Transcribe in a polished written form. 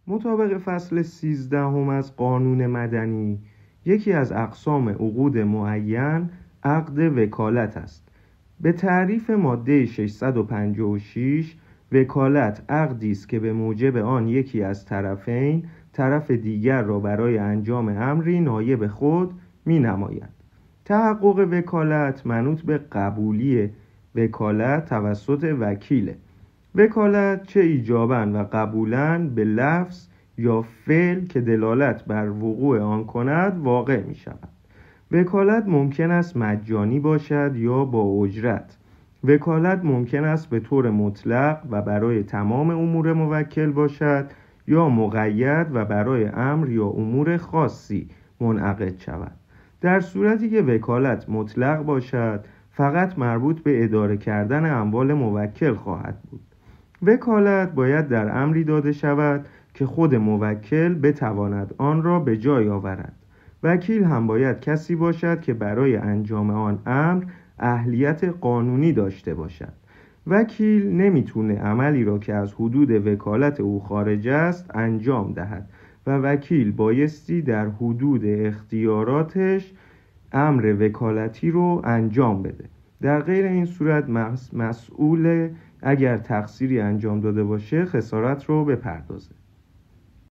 مطابق فصل 13 از قانون مدنی، یکی از اقسام عقود معین عقد وکالت است. به تعریف ماده 656 وکالت عقدی است که به موجب آن یکی از طرفین طرف دیگر را برای انجام امری نایب خود می نماید. تحقق وکالت منوط به قبولی وکالت توسط وکیل. وکالت چه ایجاباً و قبولاً به لفظ یا فعل که دلالت بر وقوع آن کند واقع می شود. وکالت ممکن است مجانی باشد یا با اجرت. وکالت ممکن است به طور مطلق و برای تمام امور موکل باشد یا مقید و برای امر یا امور خاصی منعقد شود. در صورتی که وکالت مطلق باشد فقط مربوط به اداره کردن اموال موکل خواهد بود. وکالت باید در امری داده شود که خود موکل بتواند آن را به جای آورد. وکیل هم باید کسی باشد که برای انجام آن امر اهلیت قانونی داشته باشد. وکیل نمیتونه عملی را که از حدود وکالت او خارج است انجام دهد و وکیل بایستی در حدود اختیاراتش امر وکالتی رو انجام بده. در غیر این صورت مسئول اگر تقصیری انجام داده باشه خسارت رو بپردازه.